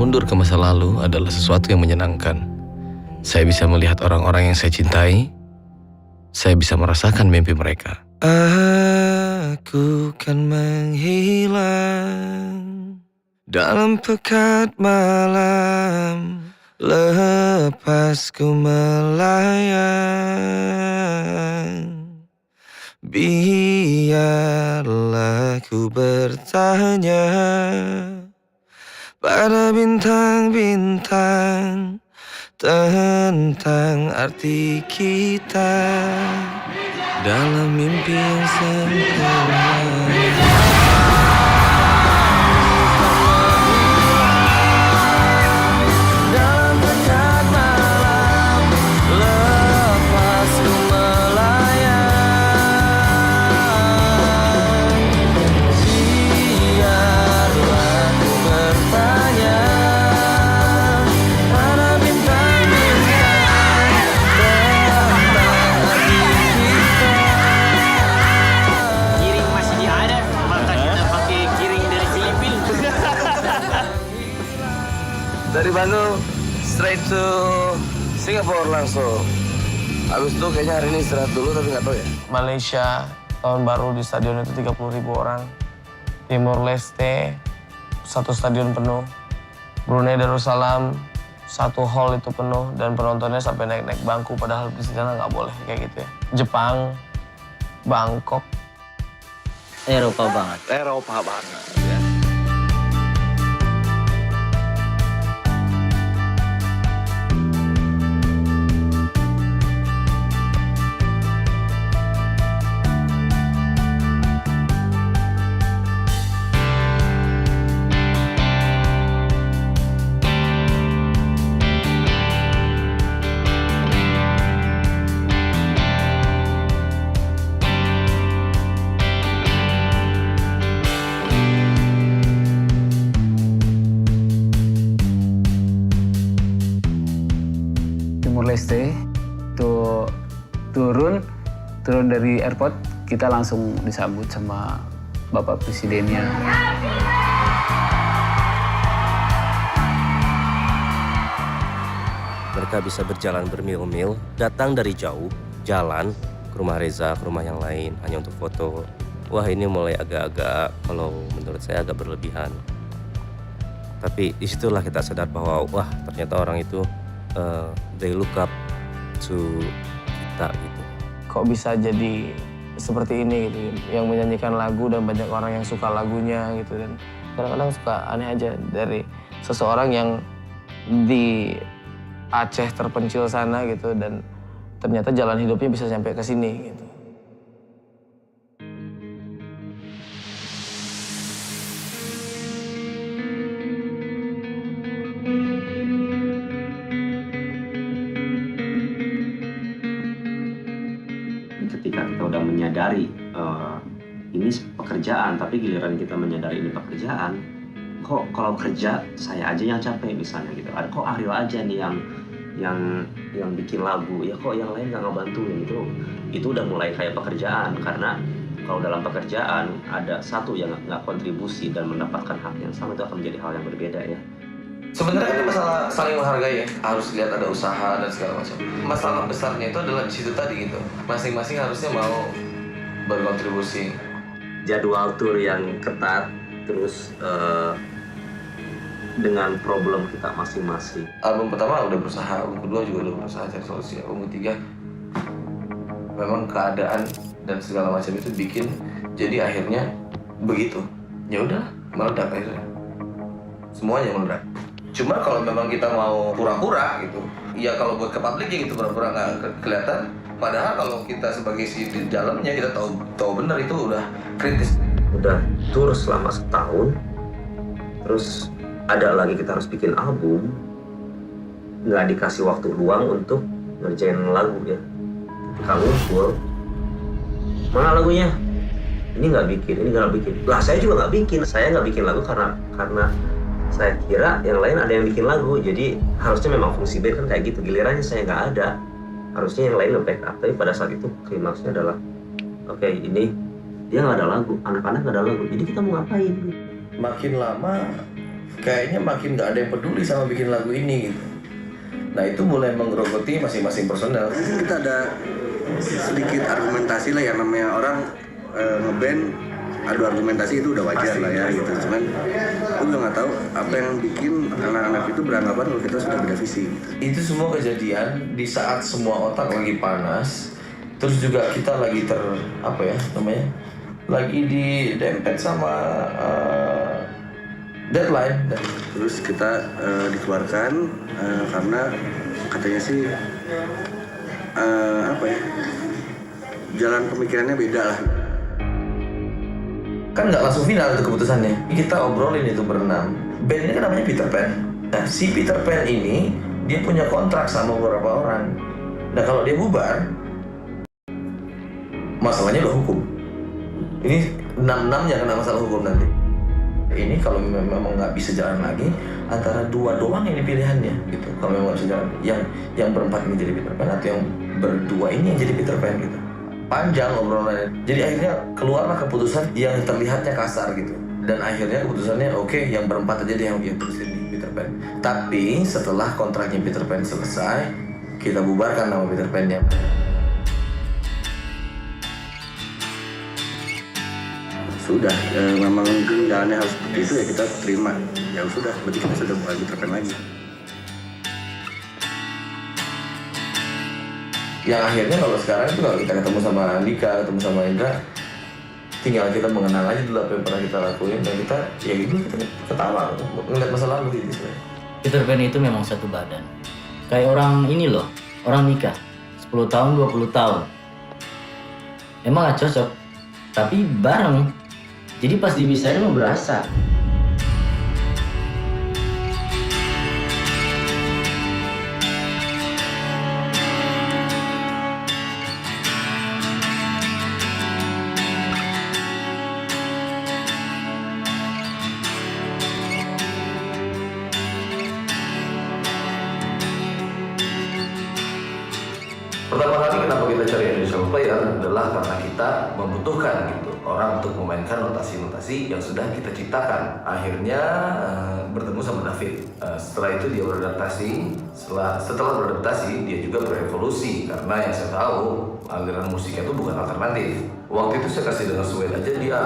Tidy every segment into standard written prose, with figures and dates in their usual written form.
Mundur ke masa lalu adalah sesuatu yang menyenangkan. Saya bisa melihat orang-orang yang saya cintai. Saya bisa merasakan mimpi mereka. Aku kan menghilang dalam pekat malam, lepas ku melayang. Biarlah ku bertanya pada bintang-bintang tentang arti kita dalam mimpi yang sempurna. Dari Bandung straight to Singapura langsung. Habis itu kayaknya hari ini istirahat dulu tapi nggak tahu ya. Malaysia tahun baru di stadion itu 30.000 orang. Timor Leste satu stadion penuh. Brunei Darussalam satu hall itu penuh dan penontonnya sampai naik-naik bangku padahal di sana nggak boleh kayak gitu ya. Jepang, Bangkok. Eropa banget. Eropa banget ya. Timor Leste itu turun dari airport, kita langsung disambut sama Bapak Presidennya. Mereka bisa berjalan bermil-mil, datang dari jauh, jalan ke rumah Reza, ke rumah yang lain, hanya untuk foto. Wah, ini mulai agak-agak, kalau menurut saya agak berlebihan. Tapi disitulah kita sadar bahwa, wah ternyata orang itu, they look up to kita gitu. Kok bisa jadi seperti ini gitu, yang menyanyikan lagu dan banyak orang yang suka lagunya gitu. Dan kadang-kadang suka aneh aja dari seseorang yang di Aceh terpencil sana gitu dan ternyata jalan hidupnya bisa sampai ke sini gitu. Ketika kita udah menyadari ini pekerjaan, tapi giliran kita menyadari ini pekerjaan, kok kalau kerja saya aja yang capek misalnya gitu. Ada kok Ariel aja nih yang bikin lagu, ya kok yang lain nggak ngebantuin gitu. Itu udah mulai kayak pekerjaan, karena kalau dalam pekerjaan ada satu yang nggak kontribusi dan mendapatkan hak yang sama, itu akan menjadi hal yang berbeda ya. Sebenarnya ini masalah saling menghargai ya, harus lihat ada usaha dan segala macam. Masalah besarnya itu adalah di situ tadi gitu, masing-masing harusnya mau berkontribusi. Jadwal tur yang ketat, terus dengan problem kita masing-masing. Album pertama udah berusaha, album kedua juga udah berusaha cari solusi, album ketiga memang keadaan dan segala macam itu bikin jadi akhirnya begitu. Ya udah, meledak akhirnya. Semuanya meledak. Cuma kalau memang kita mau pura-pura gitu, ya kalau buat ke publik ya gitu pura-pura nggak kelihatan. Padahal kalau kita sebagai si di dalamnya kita tahu benar itu udah kritis. Udah tur selama setahun, terus ada lagi kita harus bikin album, nggak dikasih waktu luang untuk ngerjain lagu ya. Ketika ngumpul, mana lagunya? Ini nggak bikin, ini nggak bikin. Lah saya juga nggak bikin, saya nggak bikin lagu karena saya kira yang lain ada yang bikin lagu, jadi harusnya memang fungsi band kan kayak gitu. Gilirannya saya nggak ada, harusnya yang lain nge-backup. Tapi pada saat itu klimaksnya adalah, oke, ini dia nggak ada lagu, anak-anak nggak ada lagu, jadi kita mau ngapain? Makin lama kayaknya makin nggak ada yang peduli sama bikin lagu ini gitu. Nah itu mulai menggerogoti masing-masing personel. Kita ada sedikit argumentasi lah, yang namanya orang ngeband adu argumentasi itu udah wajar lah ya gitu. Cuman gue juga nggak tahu apa yang bikin anak-anak itu beranggapan kalau kita sudah beda visi. Itu semua kejadian di saat semua otak lagi panas, terus juga kita lagi lagi didempet sama deadline. Terus kita dikeluarkan karena katanya sih jalan pemikirannya beda lah. Kan nggak langsung final itu keputusannya. Kita obrolin itu berenam. Band ini kan namanya Peter Pan. Nah si Peter Pan ini dia punya kontrak sama beberapa orang. Nah kalau dia bubar, masalahnya udah hukum. Ini 6-6 kena masalah hukum nanti. Ini kalau memang nggak bisa jalan lagi, antara dua doang ini pilihannya gitu. Kalau memang nggak bisa jalan, yang berempat ini jadi Peter Pan atau yang berdua ini yang jadi Peter Pan gitu. Panjang obrolannya. Jadi akhirnya keluarlah keputusan yang terlihatnya kasar gitu. Dan akhirnya keputusannya oke, yang berempat aja deh yang terusin di Peter Pan. Tapi setelah kontraknya Peter Pan selesai, kita bubarkan nama Peter Pan-nya. Sudah, memang mungkin jalannya harus seperti itu ya, kita terima. Ya sudah, berarti kita sudah bukan Peter Pan lagi. Yang akhirnya kalau sekarang itu kalau kita ketemu sama Andika, ketemu sama Indra, tinggal kita mengenal aja dulu apa yang pernah kita lakuin, dan kita ya gitu, kita ketawa ngeliat masa lalu gitu sebenarnya. Peter Pan itu memang satu badan. Kayak orang ini loh, orang nikah 10 tahun, 20 tahun. Emang gak cocok, tapi bareng. Jadi pas dipisahin mau berasa. Pertama kali kenapa kita cari Indonesian Player adalah karena kita membutuhkan gitu orang untuk memainkan notasi-notasi yang sudah kita ciptakan. Akhirnya bertemu sama David. Setelah itu dia beradaptasi. Setelah beradaptasi dia juga berevolusi, karena yang saya tahu aliran musiknya itu bukan alternatif. Waktu itu saya kasih dengan Sweat aja dia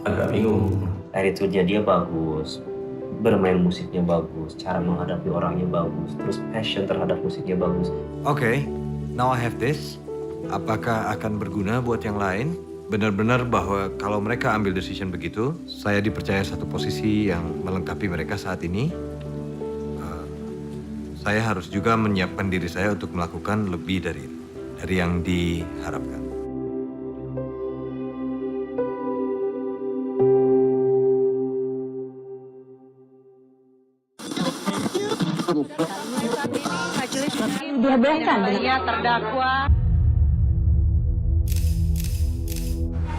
agak bingung. Attitude-nya dia bagus, bermain musiknya bagus, cara menghadapi orangnya bagus, terus passion terhadap musiknya bagus. Oke, now I have this. Apakah akan berguna buat yang lain? Benar-benar bahwa kalau mereka ambil decision begitu, saya dipercaya satu posisi yang melengkapi mereka saat ini. Saya harus juga menyiapkan diri saya untuk melakukan lebih dari yang diharapkan. Diabaikan dia terdakwa.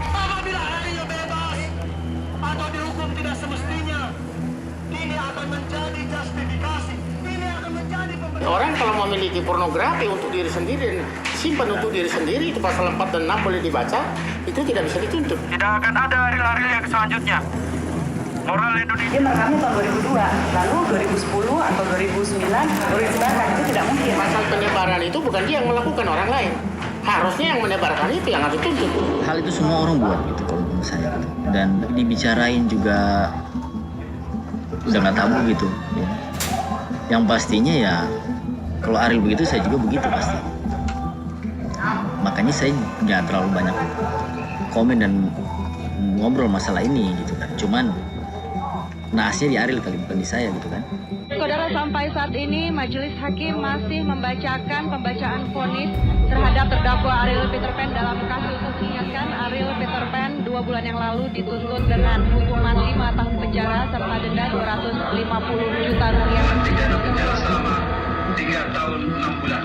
Apabila Ariel bebas atau dihukum tidak semestinya, ini akan menjadi justifikasi. Ini akan menjadi pembenaran. Orang kalau memiliki pornografi untuk diri sendiri, simpan untuk diri sendiri, itu pasal 4 dan 6 boleh dibaca, itu tidak bisa dituntut. Tidak akan ada Ariel yang selanjutnya. Moral Indonesia. Dia merekamnya tahun 2002, lalu 2010 atau 2009 baru disebarkan, itu tidak mungkin. Pasal penyebaran itu bukan dia yang melakukan, orang lain. Harusnya yang menebarkan itu yang harus dituntut. Hal itu semua orang buat gitu kalau menurut saya gitu. Dan dibicarain juga udah nggak tabu gitu. Ya. Yang pastinya ya kalau Ariel begitu saya juga begitu pasti. Makanya saya nggak terlalu banyak komen dan ngobrol masalah ini gitu kan. Cuman nasnya di Ariel kali, bukan di saya gitu kan. Saudara, sampai saat ini Majelis Hakim masih membacakan pembacaan vonis terhadap terdakwa Ariel Peter Pan dalam kasus mengingatkan Ariel Peter Pan 2 bulan yang lalu dituntut dengan hukuman 5 tahun penjara serta denda 250 juta rupiah. Pidana penjara selama 3 tahun 6 bulan.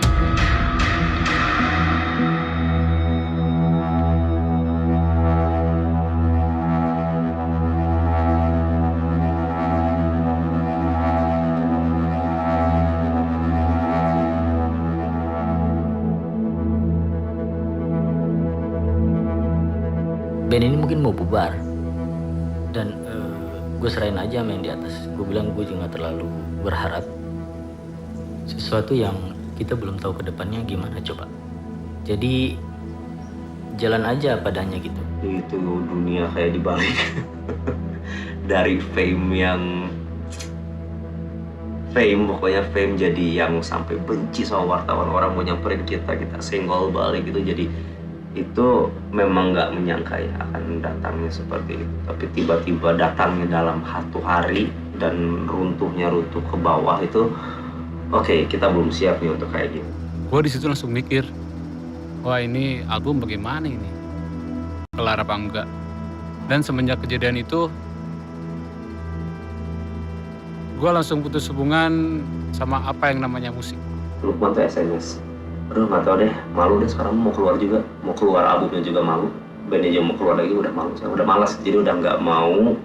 Band ini mungkin mau bubar dan gue serahin aja sama yang di atas. Gue bilang gue juga gak terlalu berharap sesuatu yang kita belum tahu ke depannya gimana coba. Jadi jalan aja padanya gitu. Itu dunia kayak dibalik dari pokoknya fame jadi yang sampai benci sama wartawan, orang mau nyamperin kita senggol balik gitu. Jadi itu memang nggak menyangka ya akan datangnya seperti itu, tapi tiba-tiba datangnya dalam 1 hari dan runtuh ke bawah itu. Oke, kita belum siap nih untuk kayak gitu. Gue di situ langsung mikir, wah ini album bagaimana ini, kelar apa enggak? Dan semenjak kejadian itu, gue langsung putus hubungan sama apa yang namanya musik. Lukman tuh SMS, aduh nggak tau deh, malu deh sekarang mau keluar juga, mau keluar albumnya juga malu, bandnya juga mau keluar lagi udah malu, saya udah malas, jadi udah nggak mau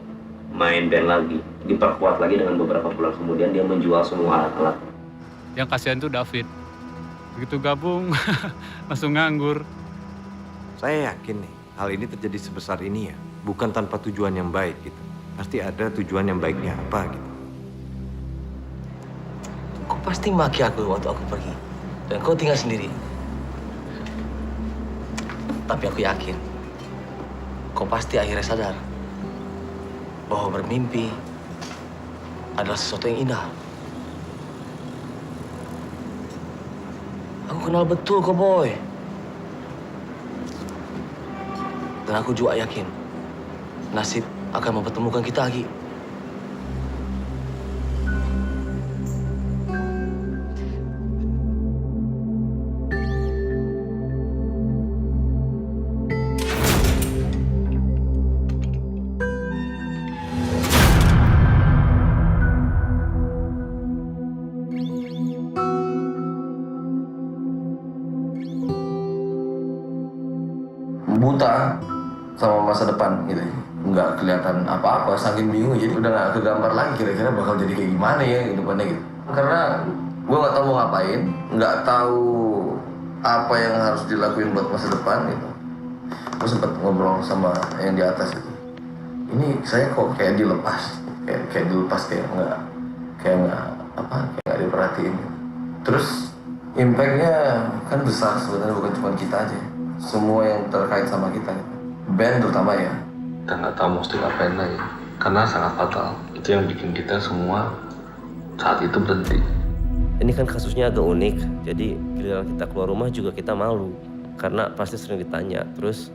main band lagi. Diperkuat lagi dengan beberapa bulan kemudian dia menjual semua alat-alat. Yang kasihan tuh David, begitu gabung langsung nganggur. Saya yakin nih, hal ini terjadi sebesar ini ya, bukan tanpa tujuan yang baik gitu. Pasti ada tujuan yang baiknya apa gitu. Kau pasti maki aku waktu aku pergi. Dan kau tinggal sendiri. Tapi aku yakin, kau pasti akhirnya sadar bahwa bermimpi adalah sesuatu yang indah. Aku kenal betul kau, Boy. Dan aku juga yakin nasib akan mempertemukan kita lagi. Buta sama masa depan gitu, nggak kelihatan apa-apa, saking bingung jadi udah nggak kegambar lagi kira-kira bakal jadi kayak gimana ya ke depannya gitu. Karena gue nggak tahu mau ngapain, nggak tahu apa yang harus dilakuin buat masa depan gitu. Gue sempet ngobrol sama yang di atas gitu, ini saya kok kayak dilepas, kayak nggak diperhatiin gitu. Terus impactnya kan besar sebenarnya, bukan cuma kita aja, semua yang terkait sama kita gitu. Band terutama ya. Kita nggak tahu mesti ngapain lagi, karena sangat fatal. Itu yang bikin kita semua saat itu berhenti. Ini kan kasusnya agak unik, jadi giliran kita keluar rumah juga kita malu. Karena pasti sering ditanya, terus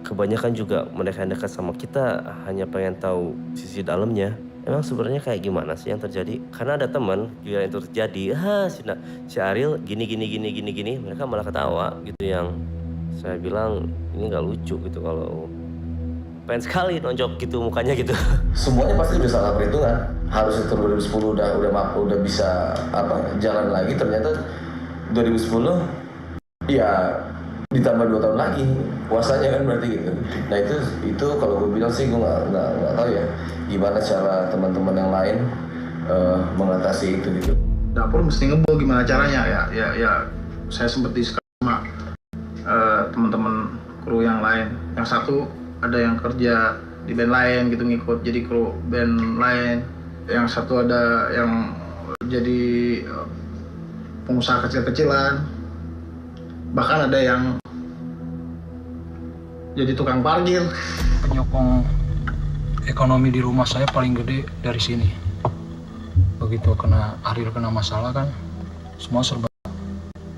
kebanyakan juga mereka yang dekat sama kita hanya pengen tahu sisi dalamnya. Emang sebenarnya kayak gimana sih yang terjadi? Karena ada teman, giliran itu terjadi, si Ariel gini, mereka malah ketawa gitu, yang saya bilang ini nggak lucu gitu kalau pengen sekali nonjok gitu mukanya gitu. Semuanya pasti udah salah perhitungan. Harusnya itu 2010 udah bisa jalan lagi, ternyata 2010 ya ditambah 2 tahun lagi puasanya kan berarti gitu. Nah itu kalau gue bilang sih gue nggak tahu ya gimana cara teman-teman yang lain mengatasi itu gitu. Dapur mesti ngebul gimana caranya ya saya sempat diskusi sama teman-teman kru yang lain. Yang satu ada yang kerja di band lain gitu, ngikut jadi kru band lain. Yang satu ada yang jadi pengusaha kecil-kecilan. Bahkan ada yang jadi tukang parkir. Penyokong ekonomi di rumah saya paling gede dari sini. Begitu Ariel kena masalah kan, semua serba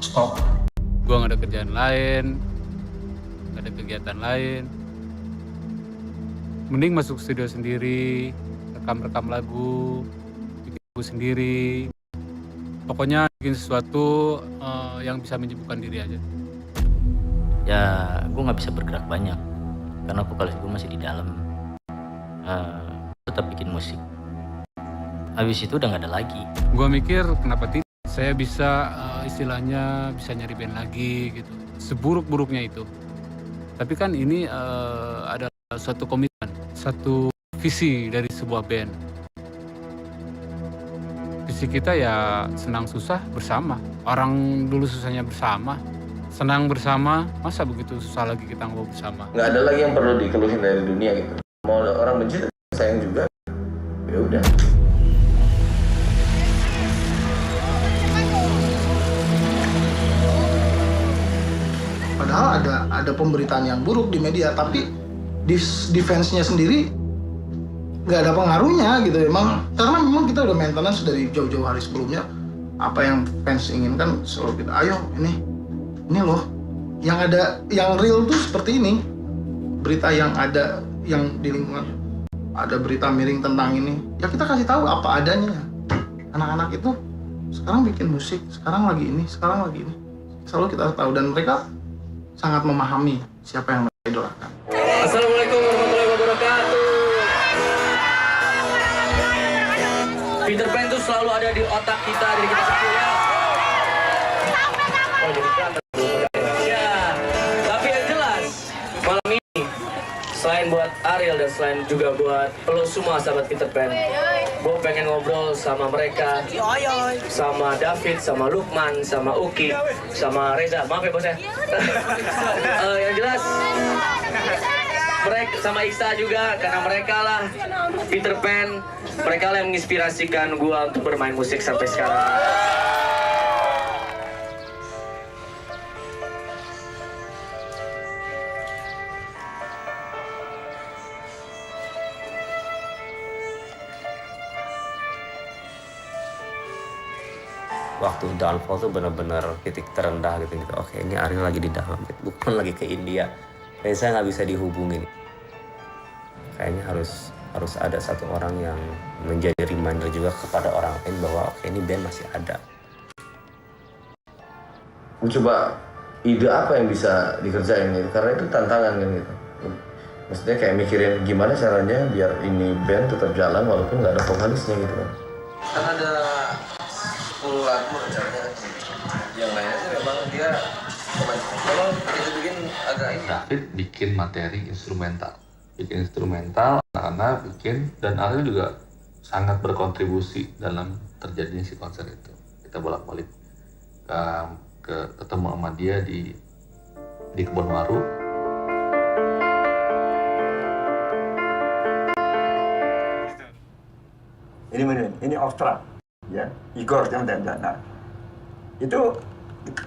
stop. Gua nggak ada kerjaan lain, nggak ada kegiatan lain. Mending masuk studio sendiri, rekam lagu, bikin lagu sendiri. Pokoknya bikin sesuatu yang bisa menyibukkan diri aja. Ya, gue nggak bisa bergerak banyak karena vokalis gue masih di dalam. Tetap bikin musik. Habis itu udah nggak ada lagi. Gue mikir kenapa tidak? Saya bisa istilahnya bisa nyari band lagi gitu. Seburuk-buruknya itu. Tapi kan ini adalah suatu komitmen, satu visi dari sebuah band. Visi kita ya senang susah bersama. Orang dulu susahnya bersama, senang bersama, masa begitu susah lagi kita ngobrol bersama. Nggak ada lagi yang perlu dikeluhin dari dunia gitu. Mau orang benci sayang juga. Ya udah. Padahal ada pemberitaan yang buruk di media, tapi di fansnya sendiri nggak ada pengaruhnya gitu emang, karena memang kita udah maintenance dari jauh-jauh hari sebelumnya. Apa yang fans inginkan selalu kita, ayo ini loh yang ada, yang real tuh seperti ini. Berita yang ada, yang di lingkungan ada berita miring tentang ini, ya kita kasih tahu apa adanya. Anak-anak itu sekarang bikin musik, sekarang lagi ini, selalu kita tahu, dan mereka sangat memahami siapa yang mereka idolakan. Assalamualaikum warahmatullahi wabarakatuh. Peter Pan itu selalu ada di otak kita, dari kita semua. Ya, tapi yang jelas malam ini selain buat Ariel dan selain juga buat lo semua sahabat Peter Pan, gue pengen ngobrol sama mereka, sama David, sama Lukman, sama Uki, sama Reza. Maaf ya bos ya. Yang jelas mereka sama Iksa juga, karena mereka lah Peter Pan, mereka lah yang menginspirasikan gue untuk bermain musik sampai sekarang. Waktu downfall tuh benar-benar titik terendah gitu. Oke, ini Ariel lagi di dalam, bukan lagi ke India. Reza nggak bisa dihubungin. Kayaknya harus ada satu orang yang menjadi reminder juga kepada orang lain bahwa oke, ini band masih ada. Coba ide apa yang bisa dikerjain gitu, karena itu tantangan kan gitu. Maksudnya kayak mikirin gimana caranya biar ini band tetap jalan walaupun nggak ada vokalisnya gitu kan. Kan ada 10 lagu rencananya, yang lainnya sih memang dia memang itu bikin agak ini. David bikin materi instrumental, anak-anak bikin, dan Ariel juga sangat berkontribusi dalam terjadinya si konser itu. Kita bolak-balik ketemu sama dia di Kebonwaru. Ini Australia, ya, Igor yang nah, itu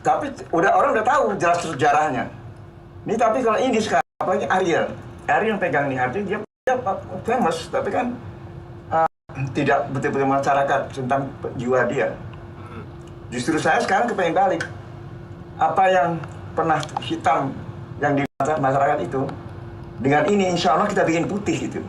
tapi orang udah tahu jelas sejarahnya. Ini tapi kalau ini sekarang apalagi Ariel yang pegang nih hati, dia famous, tapi kan tidak betul-betul masyarakat tentang jiwa dia. Justru saya sekarang kepengen balik. Apa yang pernah hitam yang di masyarakat itu, dengan ini insya Allah kita bikin putih gitu.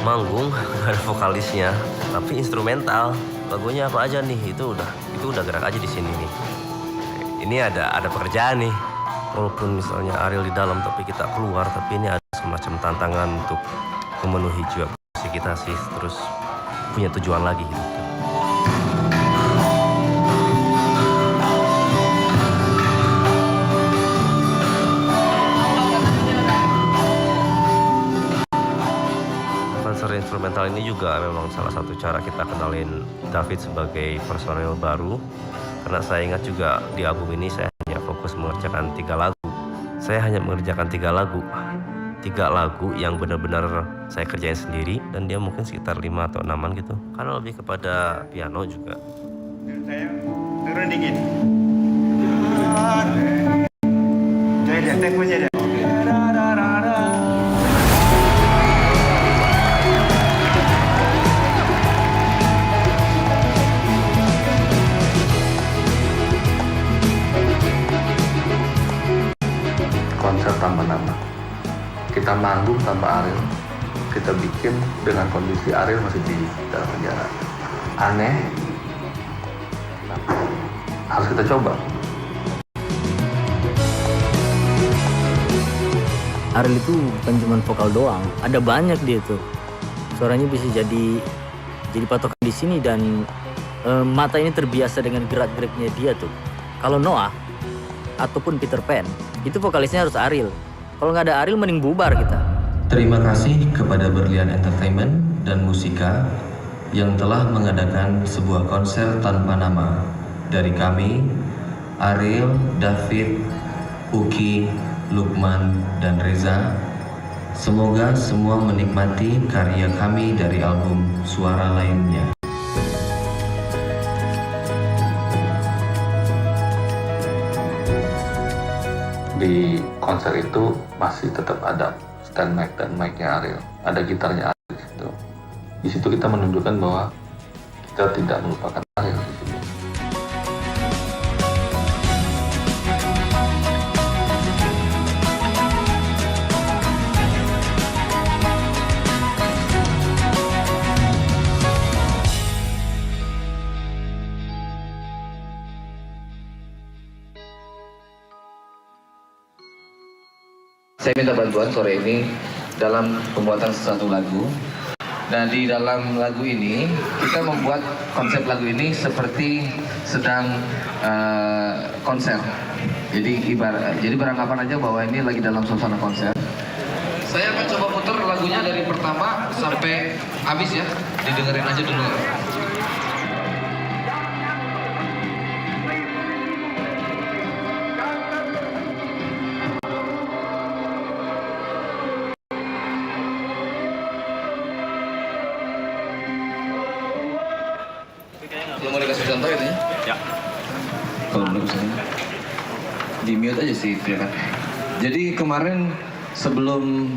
Manggung ada vokalisnya, tapi instrumental. Lagunya apa aja nih? Itu udah gerak aja di sini nih. Ini ada pekerjaan nih. Walaupun misalnya Ariel di dalam tapi kita keluar, tapi ini ada semacam tantangan untuk memenuhi juga kita sih, terus punya tujuan lagi gitu. Konser instrumental ini juga memang salah satu cara kita kenalin David sebagai personel baru. Karena saya ingat juga di album ini saya hanya fokus mengerjakan 3 lagu. Saya hanya mengerjakan 3 lagu. 3 lagu yang benar-benar saya kerjain sendiri, dan dia mungkin sekitar 5 atau 6-an gitu. Karena lebih kepada piano juga. Saya turun dikit. Jadi dia temponya dia. Konser tanpa nama, kita manggung tanpa Ariel, kita bikin dengan kondisi Ariel masih di dalam penjara. Aneh, harus kita coba. Ariel itu bukan cuma vokal doang, ada banyak dia tuh. Suaranya bisa jadi patokan di sini dan mata ini terbiasa dengan gerak-geriknya dia tuh. Kalau Noah ataupun Peter Pan, itu vokalisnya harus Ariel. Kalau nggak ada Ariel mending bubar kita. Terima kasih kepada Berlian Entertainment dan Musika yang telah mengadakan sebuah konser tanpa nama. Dari kami, Ariel, David, Uki, Lukman, dan Reza. Semoga semua menikmati karya kami dari album Suara Lainnya. Di konser itu masih tetap ada stand mic dan mic-nya Ariel, ada gitarnya Ariel di situ. Di situ kita menunjukkan bahwa kita tidak melupakan Ariel di situ. Saya minta bantuan sore ini dalam pembuatan sesuatu lagu. Nah, di dalam lagu ini kita membuat konsep lagu ini seperti sedang konser. Jadi beranggapan aja bahwa ini lagi dalam suasana konser. Saya akan coba putar lagunya dari pertama sampai habis ya. Didengerin aja dulu. Belum mau dikasih contoh itu ya? Ya. Kalau belum bisa di mute aja sih ya kan. Jadi kemarin sebelum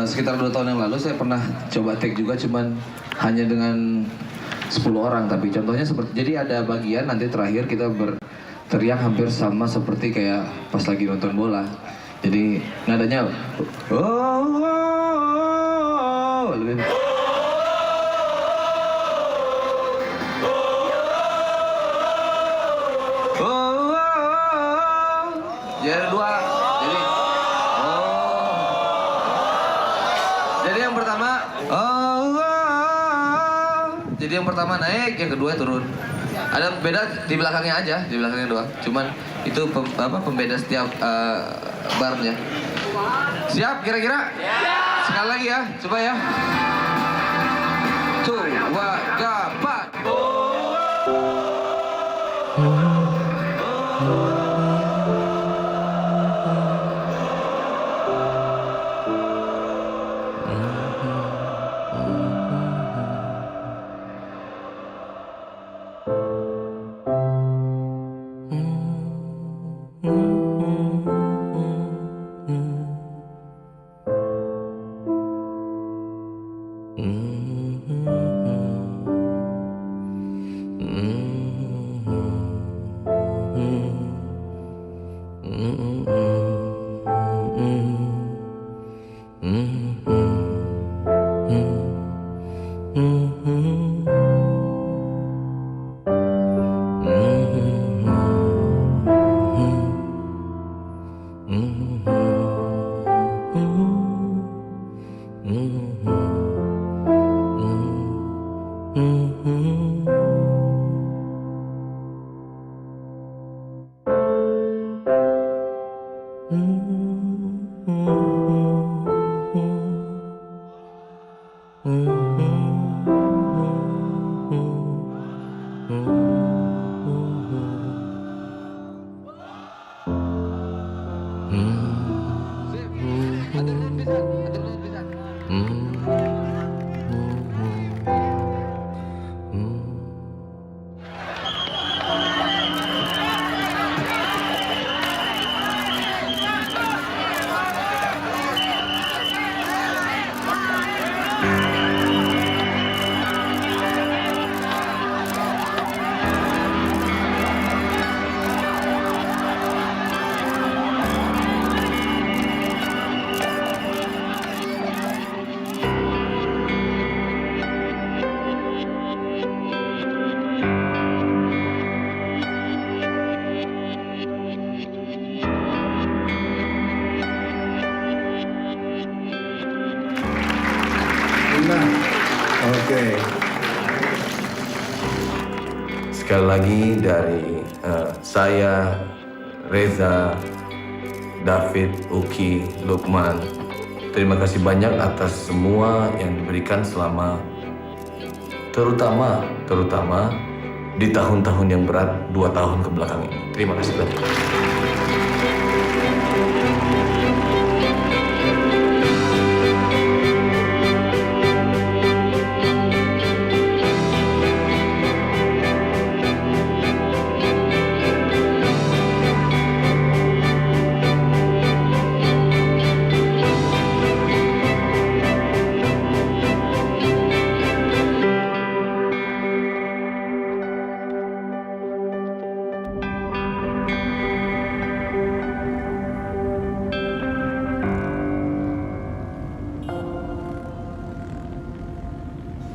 sekitar 2 tahun yang lalu saya pernah coba take juga, cuman hanya dengan 10 orang. Tapi contohnya seperti, jadi ada bagian nanti terakhir kita berteriak hampir sama seperti kayak pas lagi nonton bola. Jadi nadanya lebih jadi dua. Jadi yang pertama jadi yang pertama naik, yang kedua turun. Ada beda di belakangnya aja, di belakangnya doang. Cuman itu pembeda setiap barnya. Siap kira-kira? Sekali lagi ya, coba ya. 2, 3, 4. Oke. Sekali lagi dari saya, Reza, David, Uki, Lukman. Terima kasih banyak atas semua yang diberikan selama terutama di tahun-tahun yang berat 2 tahun ke belakang ini. Terima kasih banyak.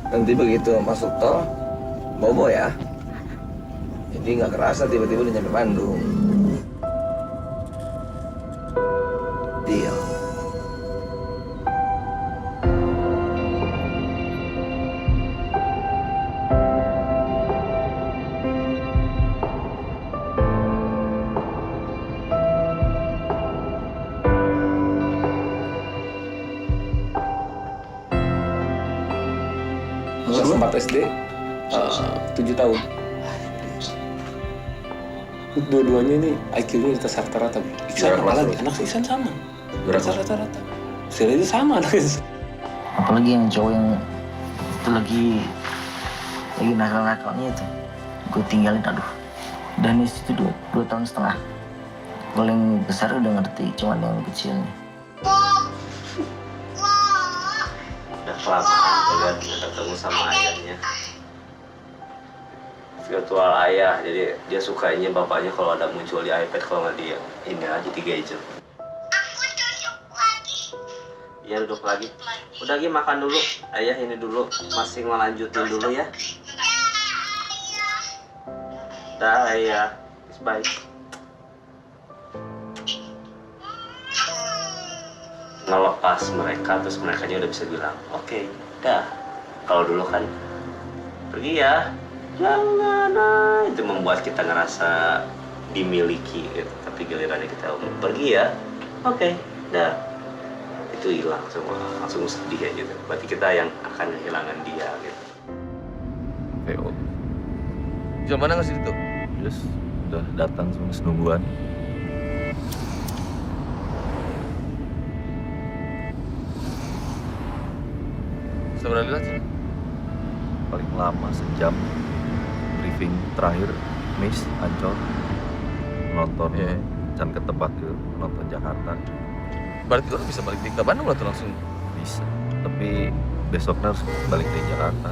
Nanti begitu masuk tol, bobo ya. Jadi nggak kerasa tiba-tiba udah nyampe Bandung. Deal. Kelas 4 SD, 7 tahun. Dua-duanya ini IQ-nya di atas rata-rata. Iksan apalagi, anak Iksan sama. Rata-rata. Sila itu sama anaknya. Apalagi yang cowok yang itu lagi nakal-nakalnya itu. Gue tinggalin, aduh. Dan di situ 2 tahun setengah. Kalau yang besar udah ngerti, cuman yang kecilnya. Udah kelamaan lihat ketemu sama ayahnya. Virtual ayah, jadi dia sukainya bapaknya kalau ada muncul di iPad, kalau nggak dia ini aja 3 gadget. Iya, duduk lagi. Udah lagi makan dulu. Ayah ini dulu, masih ngelanjutin dulu ya. Dah ayah, bye. Ngelepas mereka, terus mereka udah bisa bilang, oke, dah. Kalau dulu kan, pergi ya, jangan, itu membuat kita ngerasa dimiliki gitu. Tapi gilirannya kita pergi ya, oke, dah. Itu hilang semua, langsung sedih ya gitu. Berarti kita yang akan kehilangan dia gitu. PO. Jam mana nggak sih itu? Yes, udah datang semua senungguan. Seberapa sih? Paling lama sejam. Briefing terakhir, Miss Ancol nonton Can Ketebak ke nonton Jakarta. Berarti lo bisa balik ke Bandung lah tuh langsung? Bisa, tapi besoknya harus balik ke Jakarta.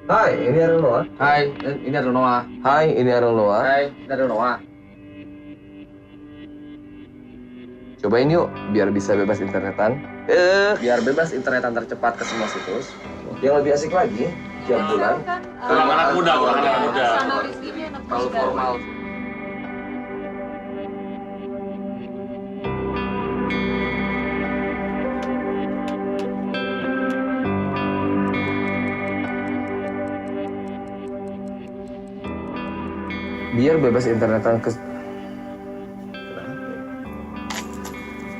Hai, ini Ariel Noah. Hai, ini Ariel Noah. Hai, ini Ariel Noah. Hai, ini Ariel Noah. Cobain yuk, biar bisa bebas internetan. Biar bebas internetan tercepat ke semua situs. Yang lebih asik lagi, tiap bulan. Kurang anak muda. Kalau formal. Biar bebas internetan ke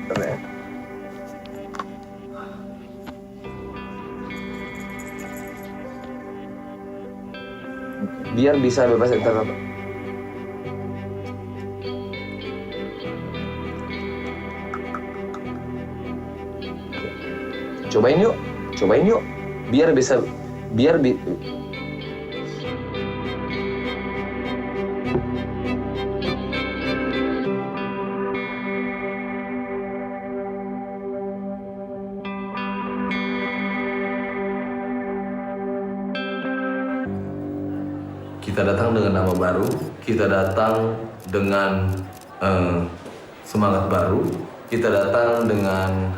internet. Biar bisa bebas internet. Cobain yuk. Biar bisa Kita datang dengan nama baru, kita datang dengan semangat baru, kita datang dengan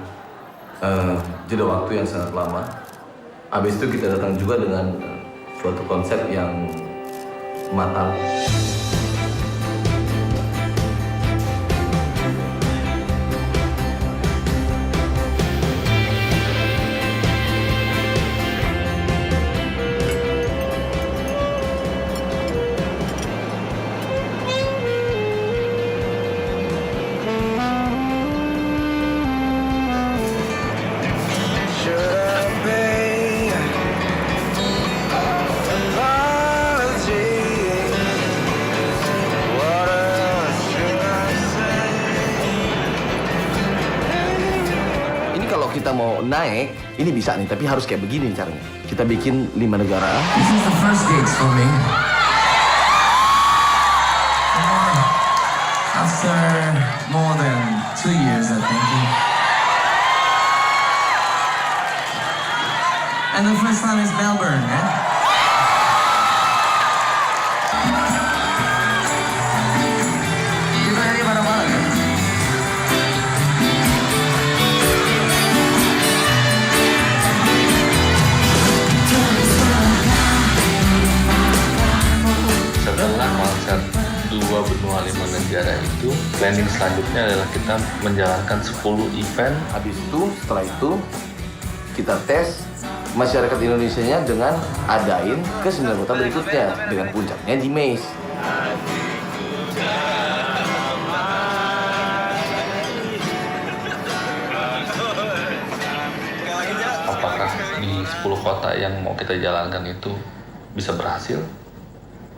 jeda waktu yang sangat lama. Habis itu kita datang juga dengan suatu konsep yang matang. Kita mau naik, ini bisa nih, tapi harus kayak begini caranya. Kita bikin 5 negara. This is the first gigs for me. After more than 2 years, I think. And the first time is Melbourne, yeah? Kita nyanyi bareng-bareng ya? Setelah konser 2 benua 5 negara itu, planning selanjutnya adalah kita menjalankan 10 event. Habis itu, setelah itu, kita tes masyarakat Indonesianya dengan adain ke 9 kota berikutnya, dengan puncaknya di Maze. Apakah di 10 kota yang mau kita jalankan itu bisa berhasil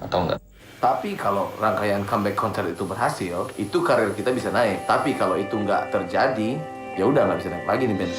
atau enggak? Tapi kalau rangkaian comeback konser itu berhasil, itu karir kita bisa naik. Tapi kalau itu nggak terjadi, ya udah nggak bisa naik lagi nih band.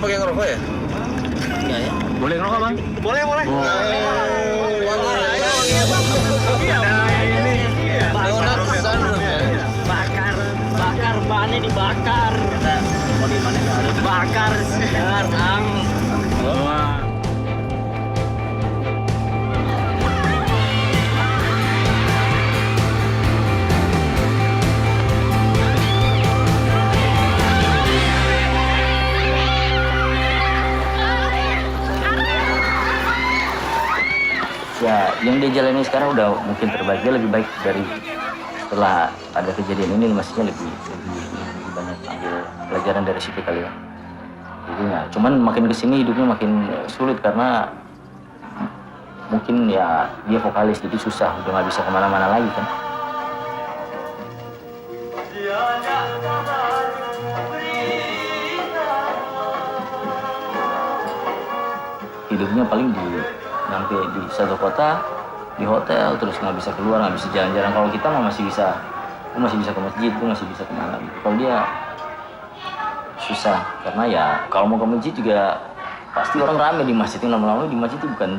Pakai ngerokok ya? Enggak ya? Boleh ngerokok bang? Boleh. Bakar bannya dibakar. Mau di mana nggak ada? Bakar sekarang. Ya, yang dia jalani sekarang udah mungkin terbaik. Dia lebih baik dari setelah ada kejadian ini, maksudnya lebih banyak ambil pelajaran dari situ kali ya. Jadi ya, cuman makin kesini hidupnya makin sulit karena mungkin ya dia vokalis jadi susah, udah nggak bisa kemana-mana lagi kan. Hidupnya paling sampai di satu kota, di hotel, terus nggak bisa keluar, nggak bisa jalan-jalan. Kalau kita mah masih bisa ke masjid, gue masih bisa kemana gitu. Kalau dia susah, karena ya kalau mau ke masjid juga pasti orang rame di masjid. Yang lama-lama di masjid itu bukan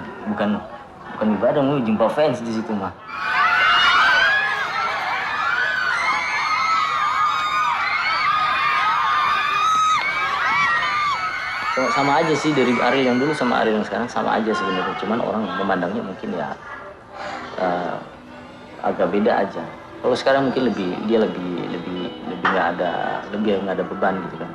ibadah, mau jumpa fans di situ mah. Sama aja sih dari Ariel yang dulu sama Ariel yang sekarang sama aja sebenarnya. Cuman orang memandangnya mungkin ya agak beda aja. Kalau sekarang mungkin dia lebih nggak ada beban gitu kan.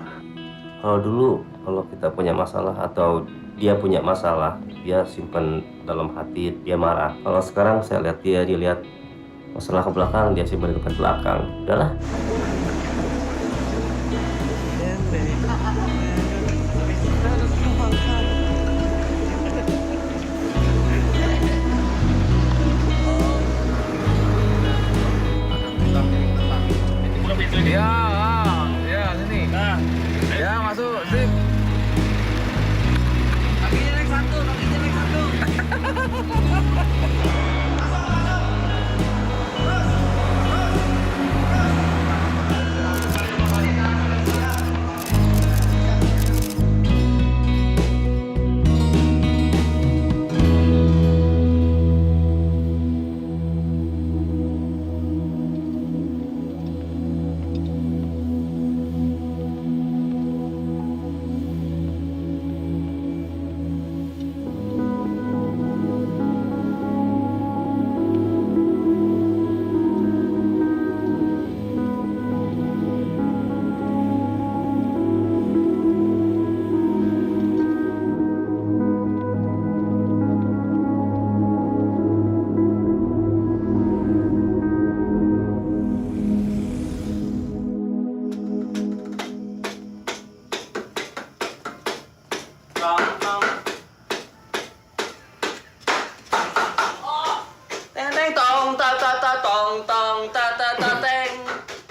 Kalau dulu kalau kita punya masalah atau dia punya masalah, dia simpan dalam hati, dia marah. Kalau sekarang saya lihat dia lihat masalah ke belakang, dia simpan ke belakang. Udahlah. nih. Nah. Ya, masuk. Sip. Kakinya naik satu.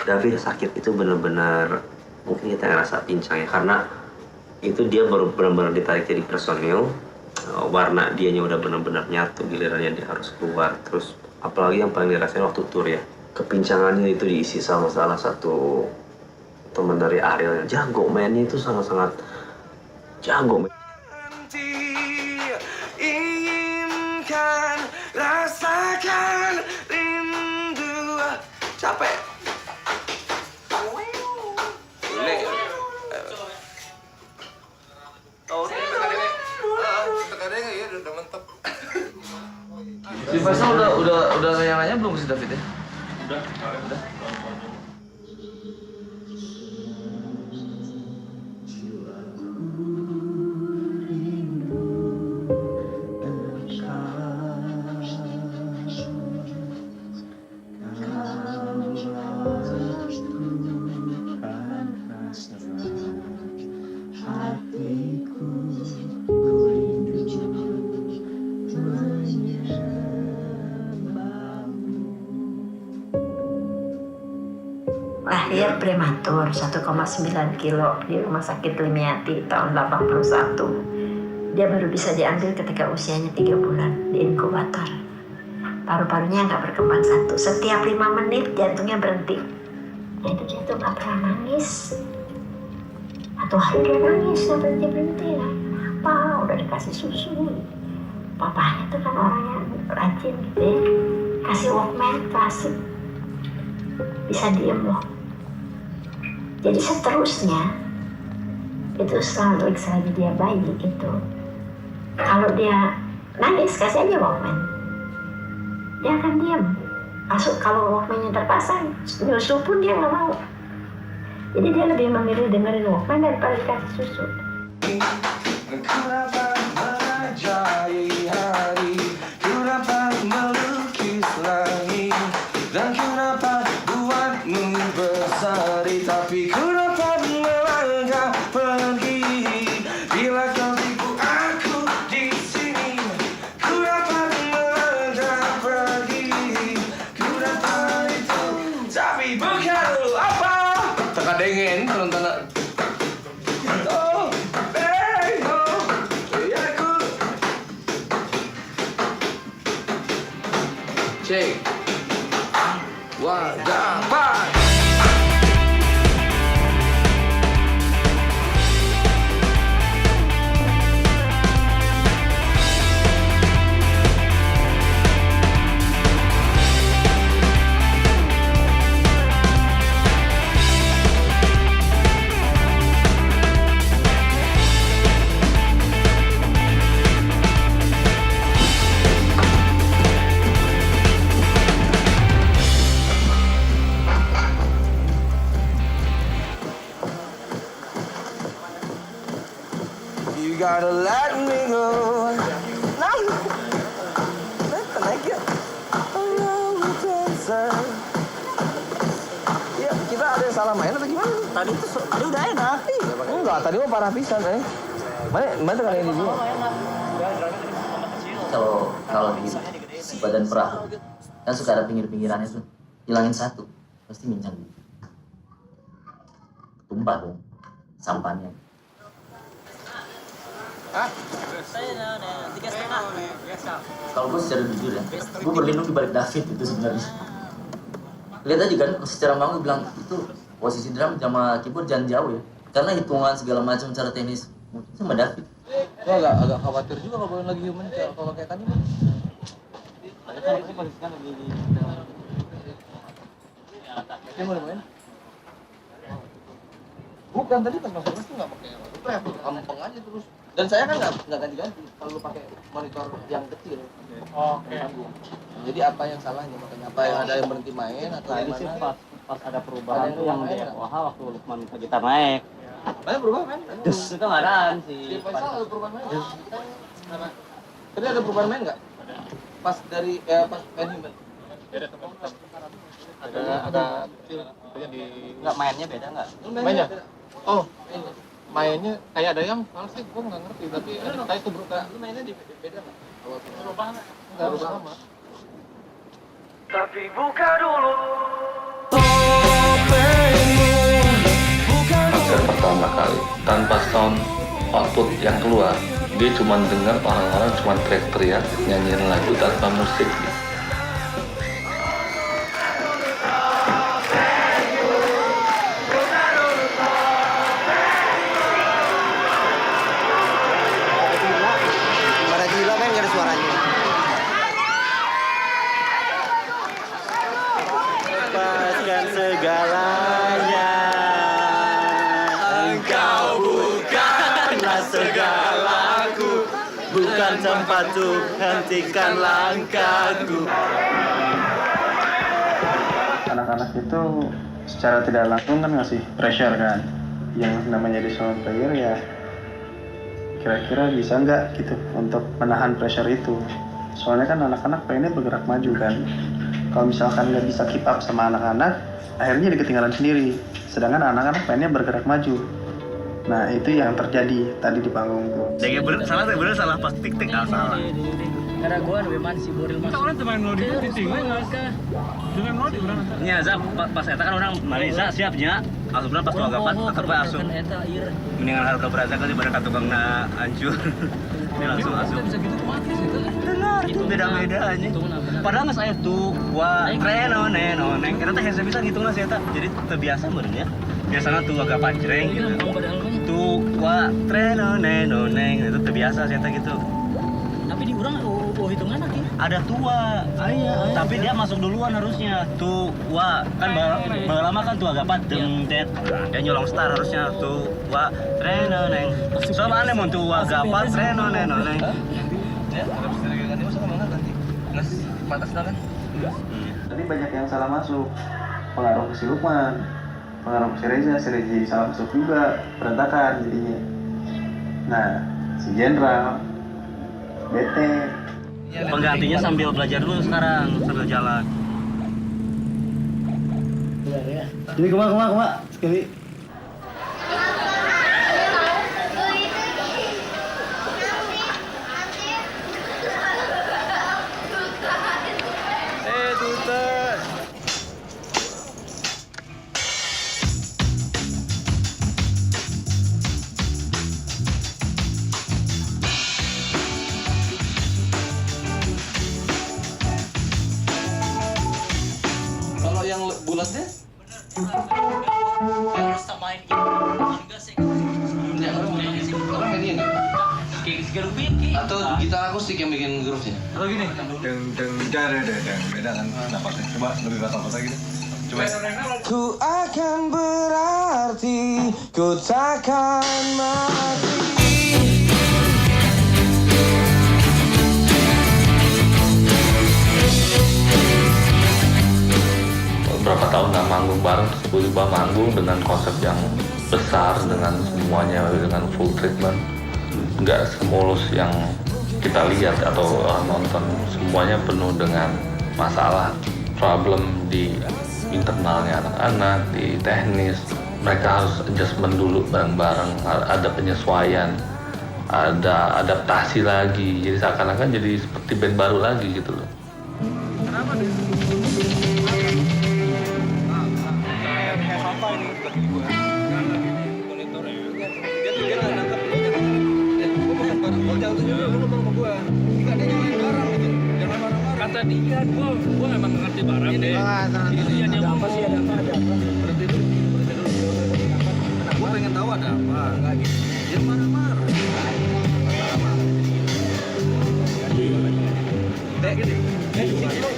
David sakit itu benar-benar mungkin kita ngerasa pincang ya, karena itu dia baru benar-benar ditarik jadi personil, warna dianya udah benar-benar nyatu, gilirannya dia harus keluar. Terus apalagi yang paling dirasain waktu tour ya, kepincangannya itu diisi sama salah satu teman dari Ariel yang jago, mainnya itu sangat-sangat jago. Inginkan, rasakan rindu, capek. Si Faisal udah nanya-nanya belum ke si David ya? Udah. Lahir prematur 1,9 kilo di Rumah Sakit Limiati tahun 81. Dia baru bisa diambil ketika usianya 3 bulan di inkubator. Paru-parunya nggak berkembang satu. Setiap 5 menit jantungnya berhenti. Nah itu dia tuh nggak pernah nangis. Satu hari dia nangis nggak berhenti. Apa? Udah dikasih susu. Papanya tuh kan orang yang rajin gitu ya. Kasih Walkman klasik. Bisa diem loh. Jadi seterusnya itu selalu selagi dia bayi gitu, kalau dia nangis kasih aja Walkman, dia akan diam. Masuk kalau Walkmannya terpasang, nyusu pun dia nggak mau. Jadi dia lebih memilih dengerin Walkman daripada dikasih susu. Kenapa merajai hari, kenapa melukis langit, dan kenapa buatmu berseri, tapi kenapa melangkah pergi bila kau tipu aku di sini. Kenapa melangkah pergi, kenapa itu, tapi bukan apa. Teka dengen penonton. Oh, hey, oh, ya aku. Cek. Wadapat. You gotta let me go. No. Naik ya. Ya, kita ada yang salah main atau gimana? Tadi udah enak. Enggak, tadi mah parah pisan, Mana kali ini dia? Kalau di badan perahu kan suka ada pinggir-pinggirannya tuh, hilangin satu pasti mincang. tumpah dong sampahnya. Kalau gue secara jujur ya, gue berlindung di balik David itu sebenarnya. Lihat aja kan, secara gue bilang itu posisi drum sama keyboard jangan jauh ya, karena hitungan segala macam cara teknis mungkin sama David. Gue agak khawatir juga kalau lagi human kalau kayak tadi. Dia mau main? Bukan, tadi pas masuk tuh nggak pakai laptop, gampang aja terus. Dan saya kan nggak ganti-ganti, kalau pakai monitor yang kecil. Oke. Jadi apa yang salahnya makanya? Apa yang ada yang berhenti main atau Tadi gimana? sih pas ada perubahan tuh yang di FOH waktu Lukman minta kita naik. Banyak perubahan kan? Terus itu nggak sih. Di Faisal ada perubahan main? Tadi ada perubahan main nggak? Pas dari pas main human? Beda tetap. Ada kecil di. Nggak mainnya beda nggak? Mainnya? Oh, mainnya kayak ada yang malah sih gue nggak ngerti tapi kayak itu mainnya di beda nggak? Kalau perubahan nggak berubah sama. Tapi buka dulu. Konser pertama kali tanpa sound output yang keluar, dia cuma dengar orang-orang cuma teriak-teriak nyanyiin lagu tanpa musik. Pada gila kan nggak ada suaranya. Lepaskan segalanya. Engkau bukanlah segalaku, bukan tempat untuk hentikan langkahku. Anak-anak itu secara tidak langsung kan ngasih pressure kan, yang namanya di solo player ya kira-kira bisa nggak gitu untuk menahan pressure itu. Soalnya kan anak-anak pengennya bergerak maju kan, kalau misalkan nggak bisa keep up sama anak-anak akhirnya dia ketinggalan sendiri, sedangkan anak-anak pengennya bergerak maju. Nah itu yang terjadi tadi di panggung tuh. Salah pas tik-tik salah. Karena gue lebih man si Boril mas. Orang teman lo di titik. Dengan lo di mana? Nya Zap pas eta kan orang Marisa siapnya. Asupna pas dua gapat tetep bae asup. Mendingan hal keberatan kan daripada ka tukangna hancur. Ini langsung asup. Bisa gitu mati sih itu. Itu beda-beda aja. Padahal geus aya tuh wa treno neno neng. Eta teh hese bisa ngitungna si eta. Jadi terbiasa meureun ya. Biasanya tuh agak pancreng gitu. Tuh wa treno neno neng itu terbiasa si eta gitu. Tapi di urang hitungan lagi. Ada tua, tapi dia masuk duluan harusnya. Tua kan lama kan tua gapat dengdet. Dia nyolong star harusnya tua treno neng. Soalnya aneh mau tua gapat treno neno neng. Ya, harus dari ganti masuk kemana nanti? Nges pantasnya kan? Tadi banyak yang salah masuk, pengaruh ke si Lukman, pengaruh ke si Reza jadi salah masuk juga, berantakan jadinya. Nah, si Jenderal, bete. Penggantinya sambil belajar dulu sekarang, sambil jalan. Jadi kemana sekali. Kalau yang bulatnya? Harus samain juga sih. Orang main ini? Atau gitar akustik yang bikin groove-nya? Kalau gini, beda kan napasnya. Coba lebih batal lagi deh. Coba. Ku akan berarti, ku takkan mati. Beberapa tahun nggak manggung bareng, terus tiba-tiba manggung dengan konsep yang besar, dengan semuanya, dengan full treatment. Nggak semulus yang kita lihat atau orang nonton, semuanya penuh dengan masalah, problem di internalnya anak-anak, di teknis. Mereka harus adjustment dulu bareng-bareng, ada penyesuaian, ada adaptasi lagi, jadi seakan-akan jadi seperti band baru lagi gitu loh. Kenapa nih? Kayak sampah ini bagi gue. tadian, gua emang ngerti barang deh. Ini yang apa sih, ada apa? Berhenti dulu. Gue pengen tahu ada apa. Enggak gitu. Jangan marah-marah.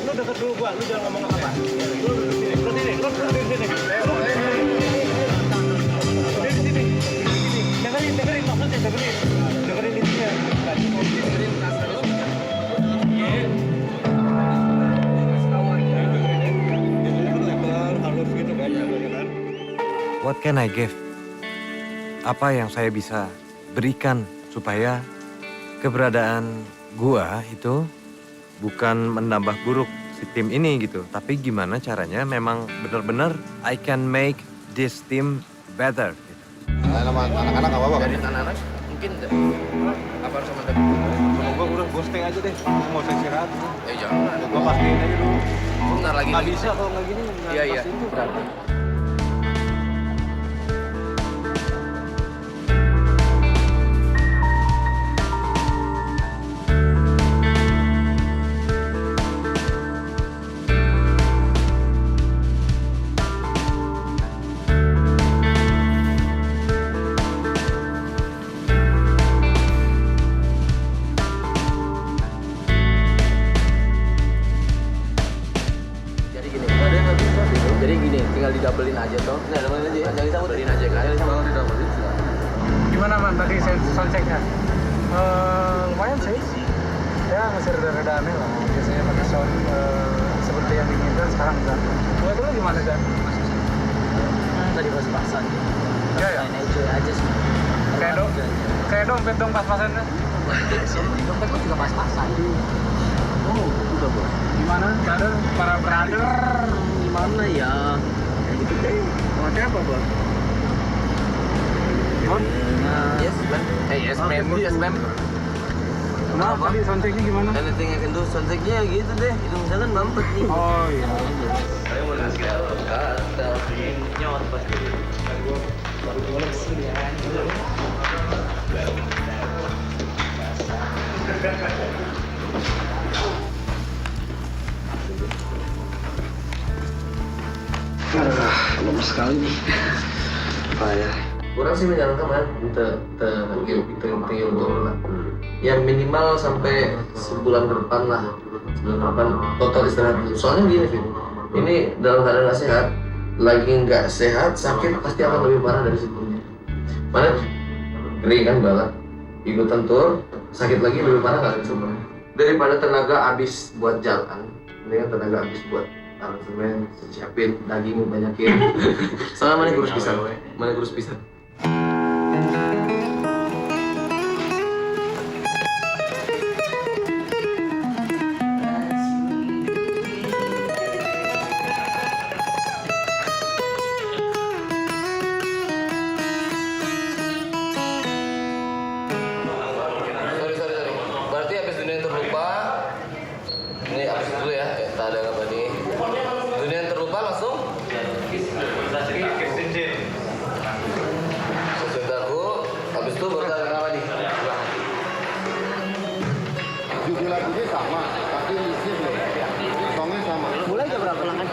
Lu deket dulu gua, lu jangan ngomong apa-apa. Lu sini. Dengerin maksudnya, dengerin intinya. What can I give? Apa yang saya bisa berikan supaya keberadaan gua itu bukan menambah buruk si tim ini gitu, tapi gimana caranya memang benar-benar I can make this team better. Gitu. Anak-anak nggak apa-apa. Dari anak-anak mungkin apa harus sama tapi? Semoga udah ghosting aja deh, mau saya istirahat. Jangan. Gua pastiin aja dulu. Bentar lagi. Nggak bisa kalau nggak gini. Iya. Jadi gini, tinggal didabelin aja toh. Nah, didabelin aja ya. Jangan disambutin aja kan. Kalau didabelin Gimana man tadi soundchecknya? Lumayan sih. Ya masih rada-rada aneh lah. Biasanya pakai sound seperti yang diinginkan, sekarang enggak. Kalau dulu gimana kan? Tadi pas-pasan. Iya ya. Enjoy aja sih. Kayak dompet dong pas-pasannya. Dompet gua juga pas-pasan. Oh, udah boleh. Gimana? Para brother. Gimana ya? Kayak gitu deh. Pakai apa, Bang? Yes, ma'am. Yes, ma'am. Kenapa? Tadi soundchecknya gimana? Anything I can do, soundchecknya gitu deh. Itu misalkan mampet nih. Oh iya. Saya mau ngasih kata nyot pasti. Baru koleksi ya. Lemes sekali nih. Payah. Kurang sih menjalankan man, tinggal dulu lah. Ya minimal sampai sebulan ke depan lah. Sebulan ke depan total istirahat dulu. Soalnya gini Vin, ini dalam keadaan nggak sehat, lagi nggak sehat, sakit pasti akan lebih parah dari sebelumnya. Mana kering kan balak, ikutan tur, sakit lagi lebih parah nggak dari sebelumnya. Daripada tenaga habis buat jalan, mendingan tenaga habis buat aransemen, siapin daging banyakin. Soalnya mana kurus pisan. Sorry. Berarti habis dunia yang terlupa. Ini habis dulu ya. Tak ada apa nih. Dunia yang terlupa langsung. Cintaku. Habis itu baru ada apa nih? Judul lagunya sama, tapi isinya songnya sama. Mulai jam berapa lah kan?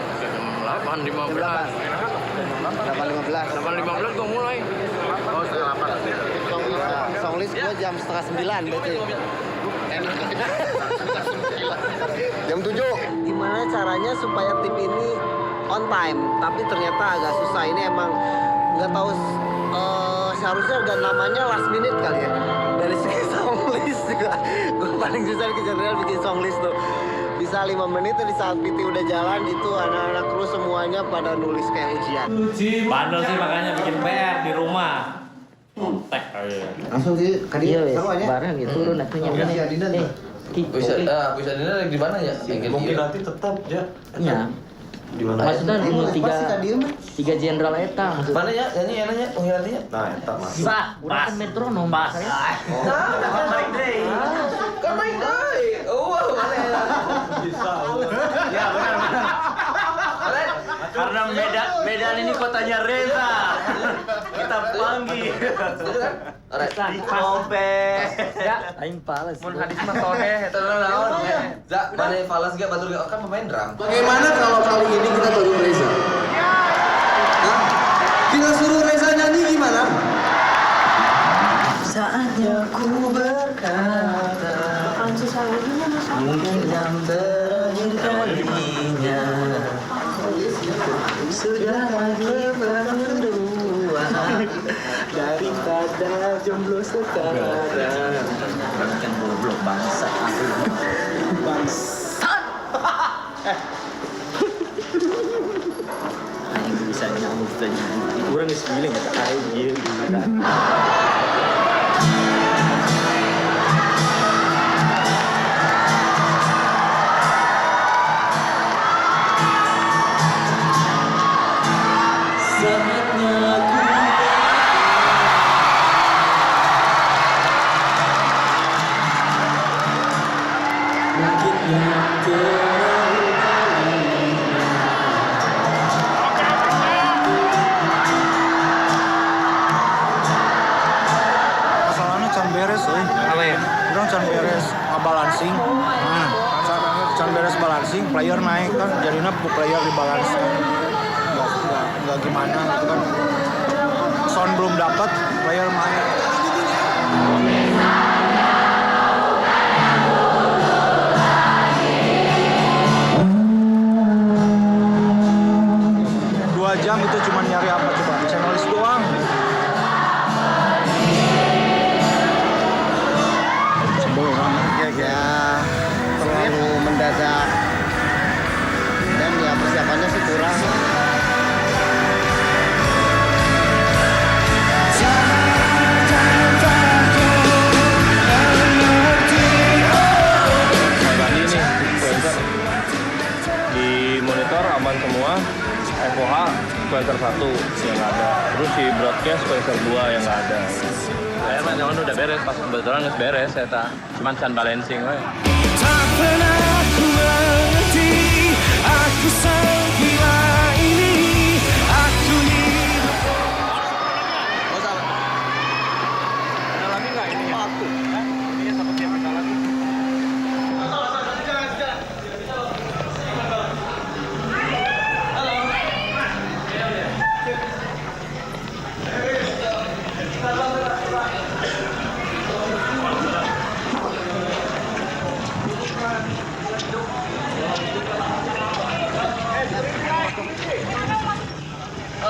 8.15. 8.15 gua mulai. Oh, setengah 8. Songlist gua jam setengah 9 berarti. Jam 7. Gimana caranya supaya tim ini on time? Tapi ternyata agak susah. Ini emang nggak tahu. Seharusnya agak namanya last minute kali ya. Dari segi songlist juga. Gue paling susah di general bikin songlist tuh. Bisa 5 menit di saat PT udah jalan itu anak-anak kru semuanya pada nulis kayak ujian. Bandel sih makanya bikin PR di rumah. Kontak aja. Langsung di Iya, bareng gitu turun atunya mana. Bisa Dina lagi di mana ya? Mungkin nanti tetap ya. Ya. Di mana? Maksudnya tiga jenderal eta maksudnya. Mana ya? Nyanyi penghilangannya? Nah, entar mas. Sah, urang metronom pas. Kan main day. Oh, mana ya? Bisa. Ya, benar. Karena Medan ini kotanya Reza. Kita panggil. Reza dicopet. Ya, aing pales. Mun hadis mah todeh eta naon. Za, mana falas ge batur ge kan pemain drum. Bagaimana kalau kali ini kita tolong Reza? Hah? Kita suruh Reza nyanyi gimana? Saatnya ku berkata, mungkin yang terakhir kalinya sudah lagi berdua daripada jomblo sekarang. Kan goblok bangsa. Bangsat. Aing bisa nyambut tanya. Urang geus giling eta aing ieu gimana. Masalahnya can beres apa ya? Orang can beres balancing. Can beres balancing, player naik kan jadinya player di balancing. Enggak gimana gitu kan. Sound belum dapat, player main. Jam itu cuma nyari apa coba? Channel list doang. Sebel orang ya terlalu mendadak dan ya persiapannya sih kurang. Tadi nih sequencer di monitor aman semua. FOH sequencer 1 yang nggak ada, terus di broadcast sequencer 2 yang nggak ada. Saya mah nyaman udah beres, pas kebetulan nggak beres saya tak, cuman can balancing we. Tak pernah aku mengerti, aku sang gila ini, aku hidup. Ada lagi nggak ini? Aku. Ini sama dia kita lagi.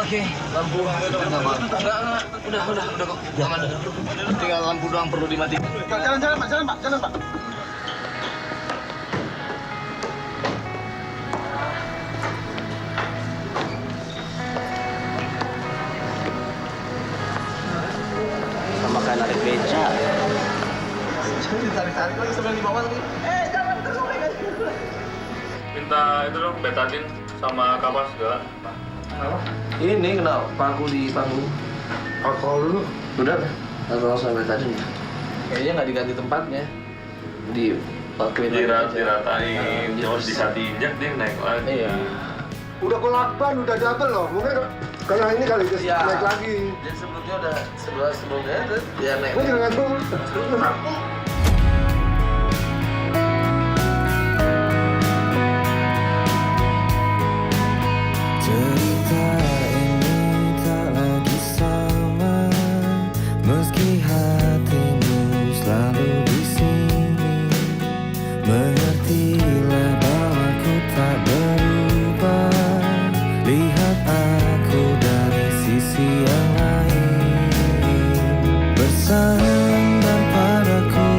Oke, lampu. Udah kok. Aman. Tinggal lampu doang perlu dimatikan. Jalan Pak. Sama kayak narik beca. Ditarik-tarik lagi sambil di bawah lagi. Jangan tersobek aja. Minta itu dong betadin sama kapas segala. Apa? Ini kena paku di panggung. Alkohol dulu. Udah. Alkohol sama betadin ya. Kayaknya nggak diganti tempatnya. Dipakuin aja. Diratain, terus bisa diinjak dia naik lagi. Iya. Udah kolakban, udah double loh. Mungkin karena ini kali terus Ya. naik lagi. Jadi sebelumnya udah sebelumnya itu dia naik. Gue juga nggak tahu. Cerita ini tak lagi sama, meski hatimu selalu di sini. Mengertilah bahwa ku tak berubah. Lihat aku dari sisi yang lain. Bersandar padaku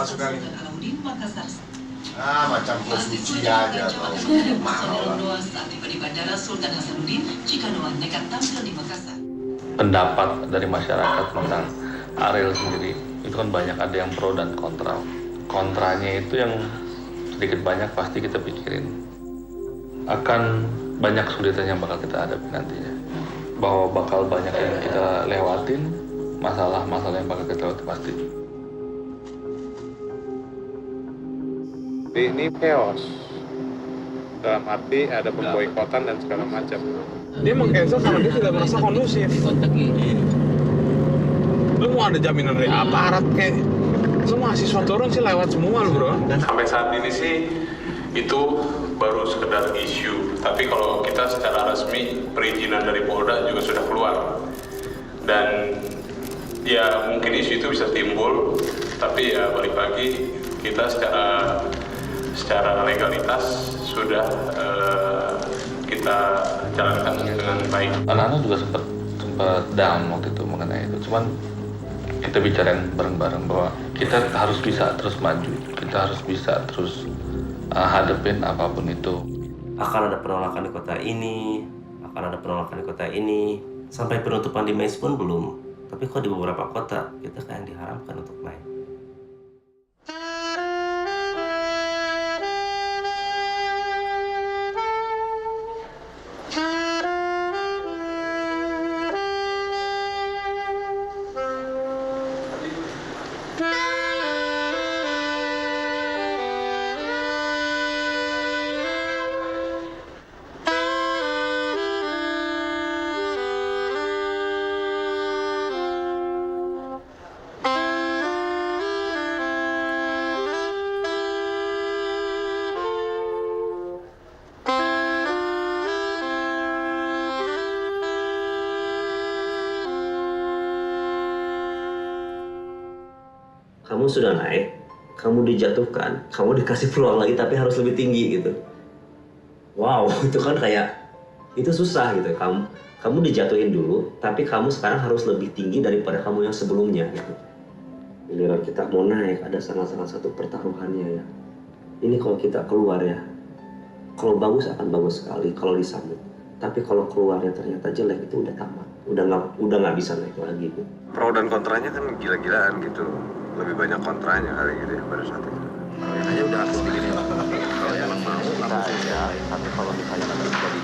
masukkan ini. Macam klub suci aja tau. Mahal lah. Pendapat dari masyarakat tentang Ariel sendiri itu kan banyak, ada yang pro dan kontra. Kontranya itu yang sedikit banyak pasti kita pikirin akan banyak kesulitan yang bakal kita hadapi nantinya, bahwa bakal banyak yang kita lewatin, masalah-masalah yang bakal kita lewati pasti. Ini chaos, dalam arti ada pemboikotan dan segala macam. Dia meng-cancel karena dia tidak merasa kondusif. Lu mau ada jaminan dari aparat kayak? Lu mahasiswa turun sih lewat semua lu bro. Sampai saat ini sih itu baru sekedar isu, tapi kalau kita secara resmi perizinan dari Polda juga sudah keluar. Dan ya mungkin isu itu bisa timbul, tapi ya balik lagi kita secara legalitas sudah kita jalankan dengan baik. Anak-anak juga sempat down waktu itu mengenai itu, cuman kita bicarain bareng-bareng bahwa kita harus bisa terus maju, kita harus bisa terus hadepin apapun itu. Akan ada penolakan di kota ini, akan ada penolakan di kota ini, sampai penutupan di MES pun belum. Tapi kok di beberapa kota kita kayak diharamkan untuk main. Kamu sudah naik, kamu dijatuhkan, kamu dikasih peluang lagi tapi harus lebih tinggi gitu. Wow, itu kan kayak, itu susah gitu. Kamu dijatuhin dulu, tapi kamu sekarang harus lebih tinggi daripada kamu yang sebelumnya gitu. Giliran kita mau naik, ada sangat-sangat satu pertaruhannya ya. Ini kalau kita keluar ya, kalau bagus akan bagus sekali kalau disambut. Tapi kalau keluarnya ternyata jelek itu udah tamat, udah nggak bisa naik lagi gitu. Pro dan kontranya kan gila-gilaan gitu. Lebih banyak kontranya kali gitu ya pada saat itu. Kayaknya udah harus begini lah. Kalau emang mau kita aja, tapi kalau misalnya ada jadi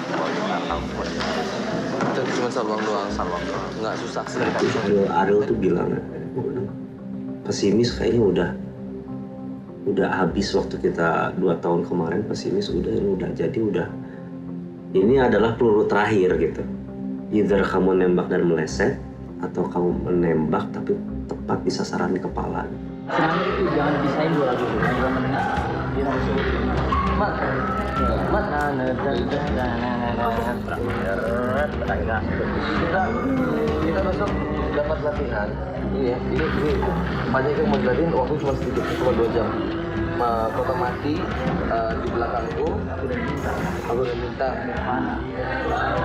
itu cuma saluang doang, nggak susah sih. Ariel tuh bilang pesimis kayaknya udah habis waktu kita 2 tahun kemarin pesimis udah jadi ini adalah peluru terakhir gitu. Either kamu nembak dan meleset atau kamu menembak tapi tepat di sasaran kepala. Sebenarnya itu jangan dipisahin dua lagu yang dua menengah. Dia langsung Kita besok dapat latihan. Ini banyak yang mau jelasin, waktu cuma sedikit, cuma 2 jam. Kota mati di belakangku, aku udah minta mana?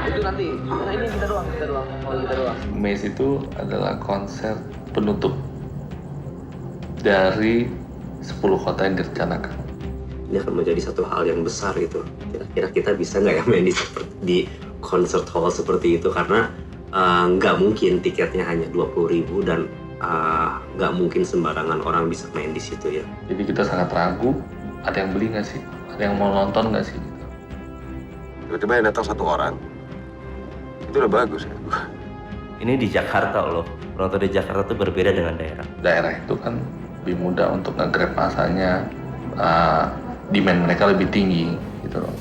Itu nanti, ini kita doang. MES itu adalah konser penutup dari 10 kota yang direncanakan. Ini akan menjadi satu hal yang besar gitu. Kira-kira kita bisa nggak ya main di concert hall seperti itu, karena nggak mungkin tiketnya hanya 20.000 dan nggak mungkin sembarangan orang bisa main di situ ya. Jadi kita sangat ragu, ada yang beli nggak sih? Ada yang mau nonton nggak sih? Tiba-tiba yang datang 1 orang, itu udah bagus ya. Ini di Jakarta loh, penonton di Jakarta tuh berbeda dengan daerah. Daerah itu kan lebih mudah untuk nge-grab masanya, demand mereka lebih tinggi gitu loh.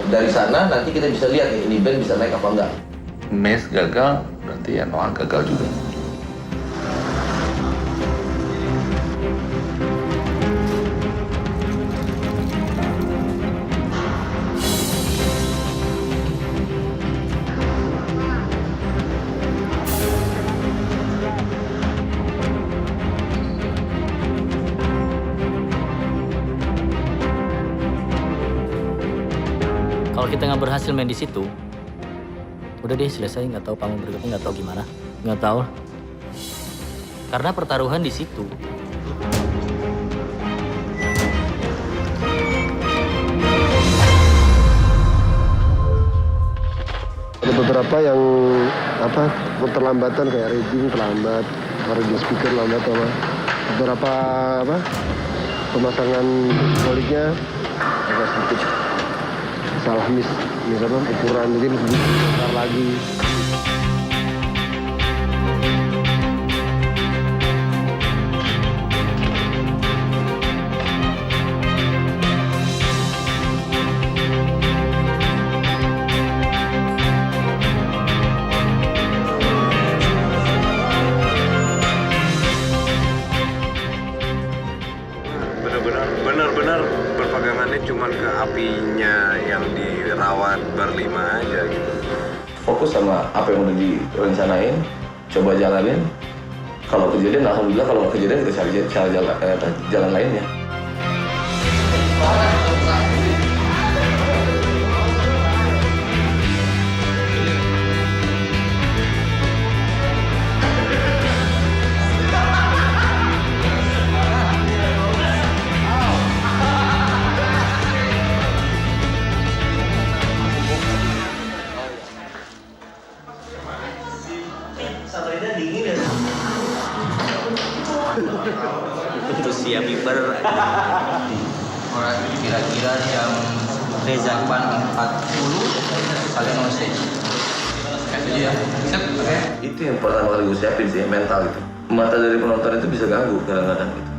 Dari sana nanti kita bisa lihat ini band bisa naik apa enggak. MES gagal, berarti ya Noah gagal juga. Kalau kita nggak berhasil main di situ, udah deh selesai, nggak tahu panggung berikutnya, nggak tahu gimana, nggak tahu. Karena pertaruhan di situ. beberapa yang keterlambatan kayak reading terlambat, reading speaker lambat apa. Beberapa pemasangan poliknya agak sedikit salah misalnya ukuran mungkin besar lagi. Benar-benar berpegangannya cuma ke apinya yang dirawat berlima aja gitu. Fokus sama apa yang udah direncanain, coba jalanin. Kalau kejadian, alhamdulillah. Kalau nggak kejadian, kita cari jalan lainnya. Untuk siap miber kira-kira jam Reza Iwan 40 kalian on stage. Itu yang pertama kali gue siapin sih, mental itu. Mata dari penonton itu bisa ganggu kadang-kadang gitu.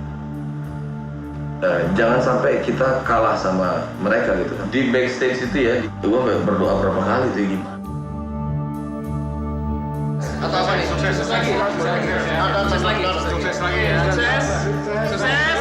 Jangan sampai kita kalah sama mereka gitu. Di backstage itu ya, gue berdoa berapa kali tuh gimana. Atau apa nih? Sukses lagi. Sukses lagi. Sukses lagi ya. Sukses. Sukses.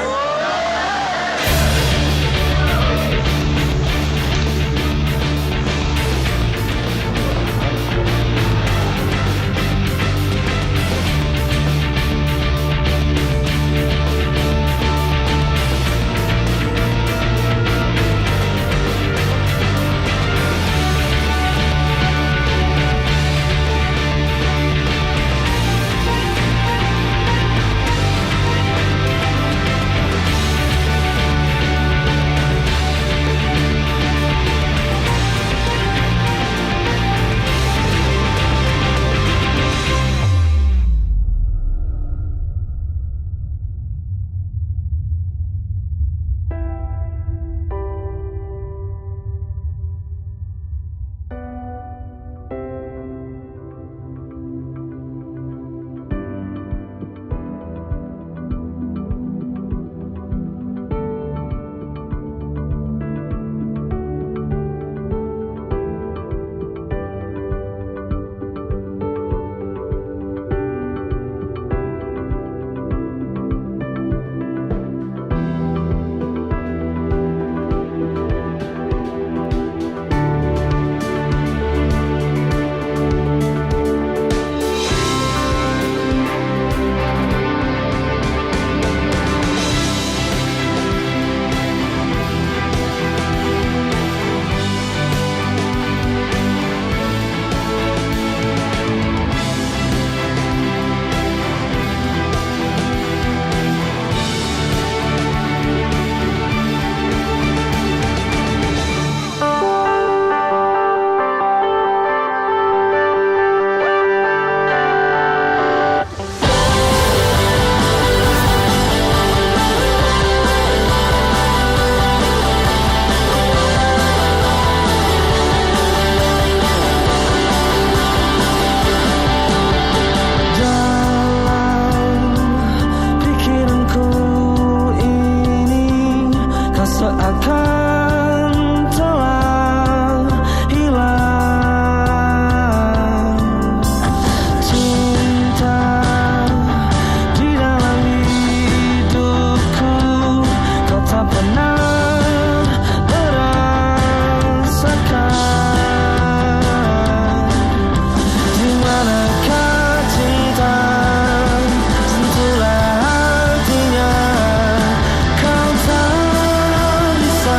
Bisa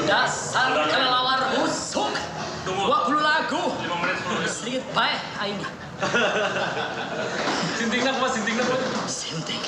Dasar kelelawar busuk. 20 lagu. Sedikit baik ini. Sintingnya apa? Sintingnya apa? Sinting.